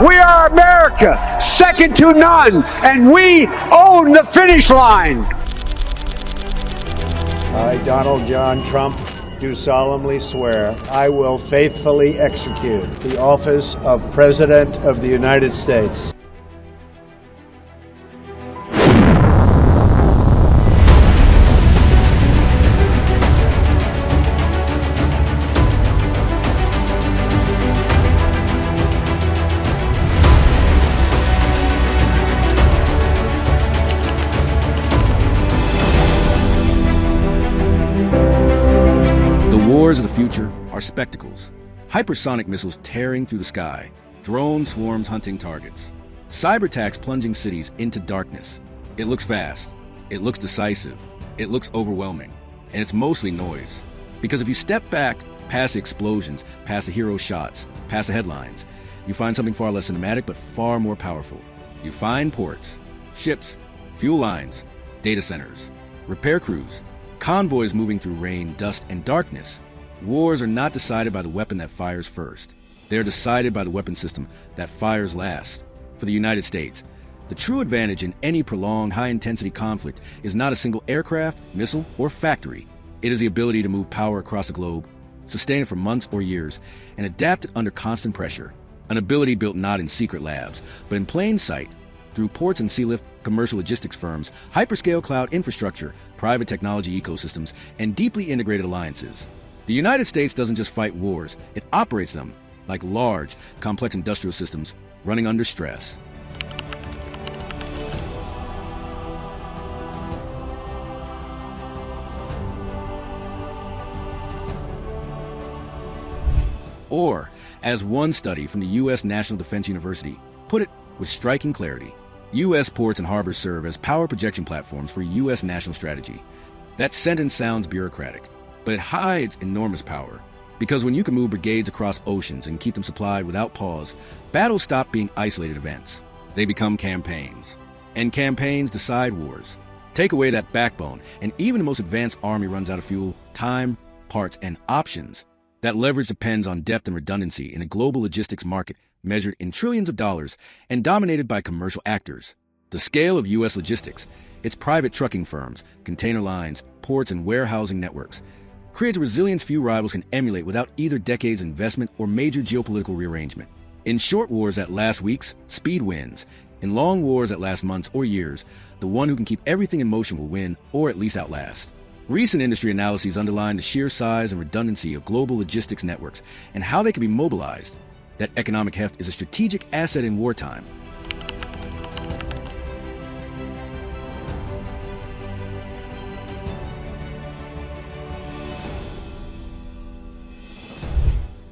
We are America, second to none, and we own the finish line. I, Donald John Trump, do solemnly swear I will faithfully execute the office of President of the United States. Wars of the future are spectacles. Hypersonic missiles tearing through the sky, drone swarms hunting targets, cyber attacks plunging cities into darkness. It looks fast, it looks decisive, it looks overwhelming, and it's mostly noise. Because if you step back past the explosions, past the hero shots, past the headlines, you find something far less cinematic but far more powerful. You find ports, ships, fuel lines, data centers, repair crews, convoys moving through rain, dust, and darkness. Wars are not decided by the weapon that fires first. They are decided by the weapon system that fires last. For the United States, the true advantage in any prolonged, high-intensity conflict is not a single aircraft, missile, or factory. It is the ability to move power across the globe, sustain it for months or years, and adapt it under constant pressure. An ability built not in secret labs, but in plain sight, through ports and sealift, commercial logistics firms, hyperscale cloud infrastructure, private technology ecosystems, and deeply integrated alliances. The United States doesn't just fight wars, it operates them like large, complex industrial systems running under stress. Or, as one study from the U.S. National Defense University put it with striking clarity, U.S. ports and harbors serve as power projection platforms for U.S. national strategy. That sentence sounds bureaucratic, but it hides enormous power. Because when you can move brigades across oceans and keep them supplied without pause, battles stop being isolated events. They become campaigns. And campaigns decide wars. Take away that backbone, and even the most advanced army runs out of fuel, time, parts, and options. That leverage depends on depth and redundancy in a global logistics market measured in trillions of dollars and dominated by commercial actors. The scale of U.S. logistics, its private trucking firms, container lines, ports, and warehousing networks, creates a resilience few rivals can emulate without either decades investment or major geopolitical rearrangement. In short wars that last weeks, speed wins. In long wars that last months or years, the one who can keep everything in motion will win, or at least outlast. Recent industry analyses underline the sheer size and redundancy of global logistics networks and how they can be mobilized. That economic heft is a strategic asset in wartime.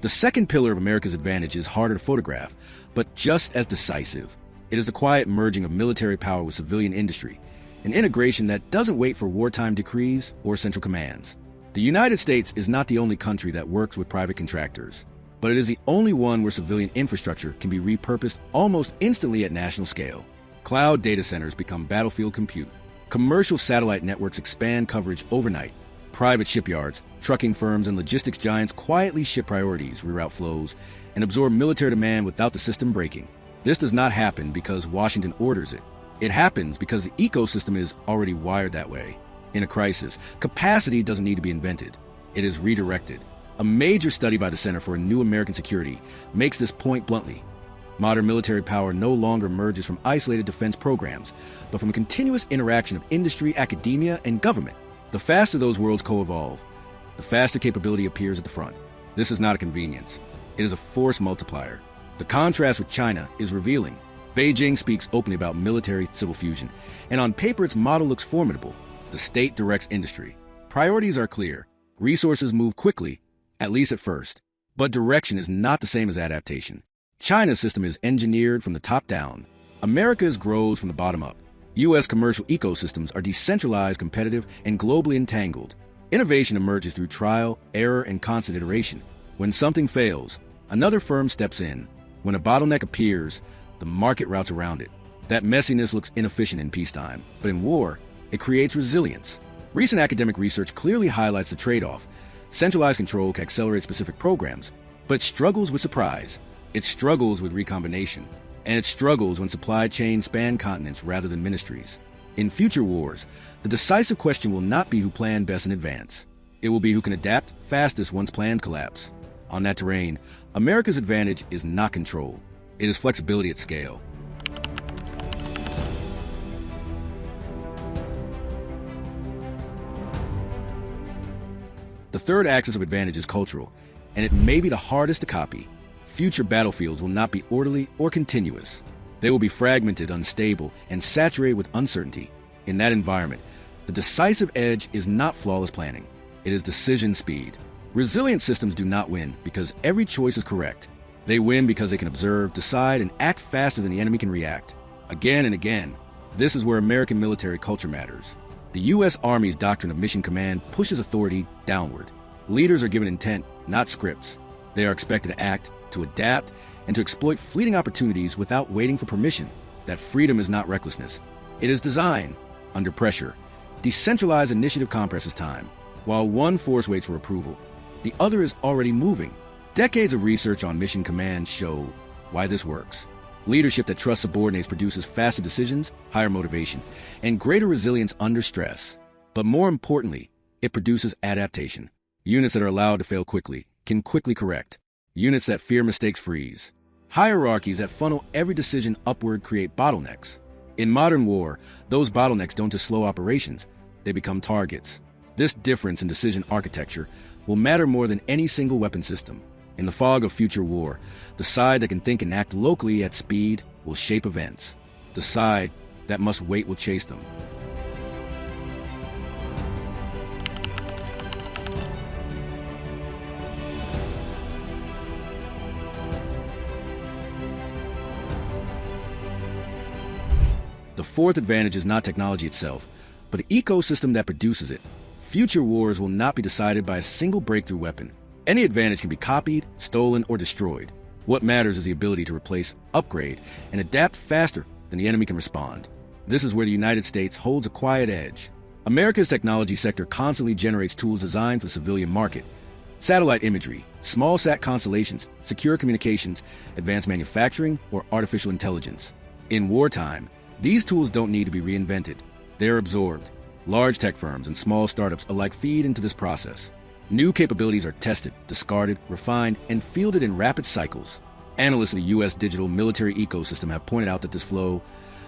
The second pillar of America's advantage is harder to photograph, but just as decisive. It is the quiet merging of military power with civilian industry, an integration that doesn't wait for wartime decrees or central commands. The United States is not the only country that works with private contractors, but it is the only one where civilian infrastructure can be repurposed almost instantly at national scale. Cloud data centers become battlefield compute. Commercial satellite networks expand coverage overnight. Private shipyards, trucking firms, and logistics giants quietly ship priorities, reroute flows, and absorb military demand without the system breaking. This does not happen because Washington orders it. It happens because the ecosystem is already wired that way. In a crisis, capacity doesn't need to be invented. It is redirected. A major study by the Center for New American Security makes this point bluntly. Modern military power no longer emerges from isolated defense programs, but from a continuous interaction of industry, academia, and government. The faster those worlds co-evolve, the faster capability appears at the front. This is not a convenience. It is a force multiplier. The contrast with China is revealing. Beijing speaks openly about military-civil fusion, and on paper its model looks formidable. The state directs industry. Priorities are clear. Resources move quickly, at least at first. But direction is not the same as adaptation. China's system is engineered from the top down. America's grows from the bottom up. U.S. commercial ecosystems are decentralized, competitive, and globally entangled. Innovation emerges through trial, error, and constant iteration. When something fails, another firm steps in. When a bottleneck appears, the market routes around it. That messiness looks inefficient in peacetime, but in war, it creates resilience. Recent academic research clearly highlights the trade-off. Centralized control can accelerate specific programs, but struggles with surprise. It struggles with recombination, and it struggles when supply chains span continents rather than ministries. In future wars, the decisive question will not be who planned best in advance. It will be who can adapt fastest once plans collapse. On that terrain, America's advantage is not control. It is flexibility at scale. The third axis of advantage is cultural, and it may be the hardest to copy. Future battlefields will not be orderly or continuous. They will be fragmented, unstable, and saturated with uncertainty. In that environment, the decisive edge is not flawless planning. It is decision speed. Resilient systems do not win because every choice is correct. They win because they can observe, decide, and act faster than the enemy can react. Again and again, this is where American military culture matters. The U.S. Army's doctrine of mission command pushes authority downward. Leaders are given intent, not scripts. They are expected to act, to adapt, and to exploit fleeting opportunities without waiting for permission. That freedom is not recklessness. It is design. Under pressure, decentralized initiative compresses time. While one force waits for approval, the other is already moving. Decades of research on mission command show why this works. Leadership that trusts subordinates produces faster decisions, higher motivation, and greater resilience under stress. But more importantly, it produces adaptation. Units that are allowed to fail quickly can quickly correct. Units that fear mistakes freeze. Hierarchies that funnel every decision upward create bottlenecks. In modern war, those bottlenecks don't just slow operations, they become targets. This difference in decision architecture will matter more than any single weapon system. In the fog of future war, the side that can think and act locally at speed will shape events. The side that must wait will chase them. The fourth advantage is not technology itself, but the ecosystem that produces it. Future wars will not be decided by a single breakthrough weapon. Any advantage can be copied, stolen, or destroyed. What matters is the ability to replace, upgrade, and adapt faster than the enemy can respond. This is where the United States holds a quiet edge. America's technology sector constantly generates tools designed for the civilian market. Satellite imagery, small sat constellations, secure communications, advanced manufacturing, or artificial intelligence. In wartime, these tools don't need to be reinvented. They are absorbed. Large tech firms and small startups alike feed into this process. New capabilities are tested, discarded, refined, and fielded in rapid cycles. Analysts of the U.S. digital military ecosystem have pointed out that this flow,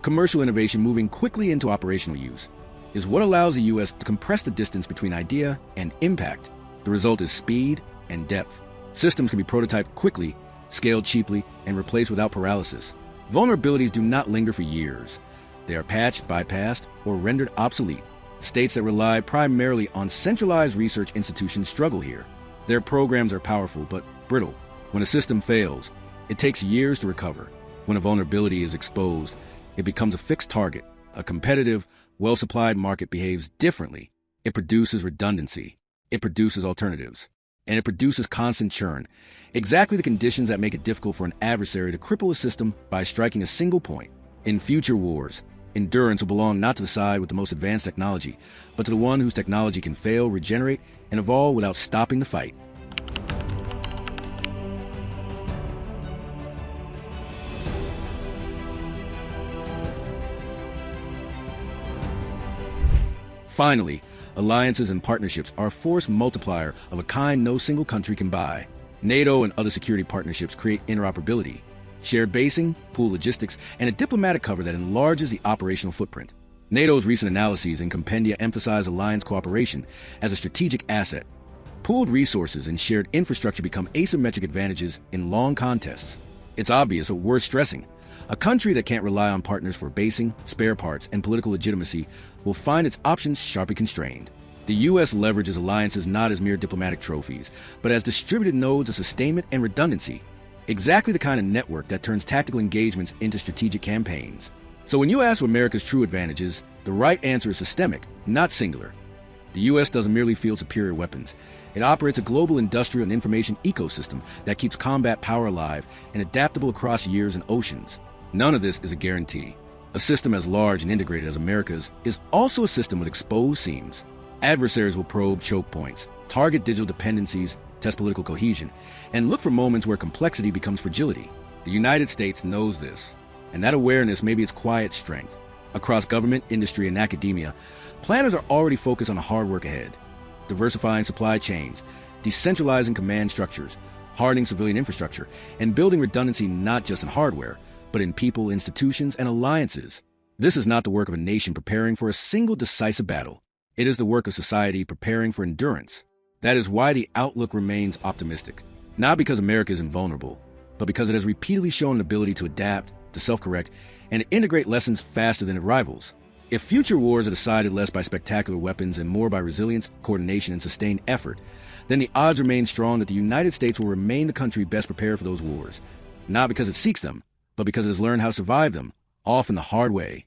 commercial innovation moving quickly into operational use, is what allows the U.S. to compress the distance between idea and impact. The result is speed and depth. Systems can be prototyped quickly, scaled cheaply, and replaced without paralysis. Vulnerabilities do not linger for years. They are patched, bypassed, or rendered obsolete. States that rely primarily on centralized research institutions struggle here. Their programs are powerful but brittle. When a system fails, it takes years to recover. When a vulnerability is exposed, it becomes a fixed target. A competitive, well-supplied market behaves differently. It produces redundancy. It produces alternatives. And it produces constant churn. Exactly the conditions that make it difficult for an adversary to cripple a system by striking a single point. In future wars, endurance will belong not to the side with the most advanced technology, but to the one whose technology can fail, regenerate, and evolve without stopping the fight. Finally, alliances and partnerships are a force multiplier of a kind no single country can buy. NATO and other security partnerships create interoperability, shared basing, pool logistics, and a diplomatic cover that enlarges the operational footprint. NATO's recent analyses and compendia emphasize alliance cooperation as a strategic asset. Pooled resources and shared infrastructure become asymmetric advantages in long contests. It's obvious, but worth stressing. A country that can't rely on partners for basing, spare parts, and political legitimacy will find its options sharply constrained. The U.S. leverages alliances not as mere diplomatic trophies, but as distributed nodes of sustainment and redundancy. Exactly the kind of network that turns tactical engagements into strategic campaigns. So when you ask what America's true advantage is, the right answer is systemic, not singular. The U.S. doesn't merely field superior weapons. It operates a global industrial and information ecosystem that keeps combat power alive and adaptable across years and oceans. None of this is a guarantee. A system as large and integrated as America's is also a system with exposed seams. Adversaries will probe choke points, target digital dependencies, test political cohesion, and look for moments where complexity becomes fragility. The United States knows this, and that awareness may be its quiet strength. Across government, industry, and academia, planners are already focused on the hard work ahead, diversifying supply chains, decentralizing command structures, hardening civilian infrastructure, and building redundancy not just in hardware, but in people, institutions, and alliances. This is not the work of a nation preparing for a single decisive battle. It is the work of society preparing for endurance. That is why the outlook remains optimistic. Not because America is invulnerable, but because it has repeatedly shown an ability to adapt, to self-correct, and to integrate lessons faster than its rivals. If future wars are decided less by spectacular weapons and more by resilience, coordination, and sustained effort, then the odds remain strong that the United States will remain the country best prepared for those wars, not because it seeks them, but because it has learned how to survive them, often the hard way.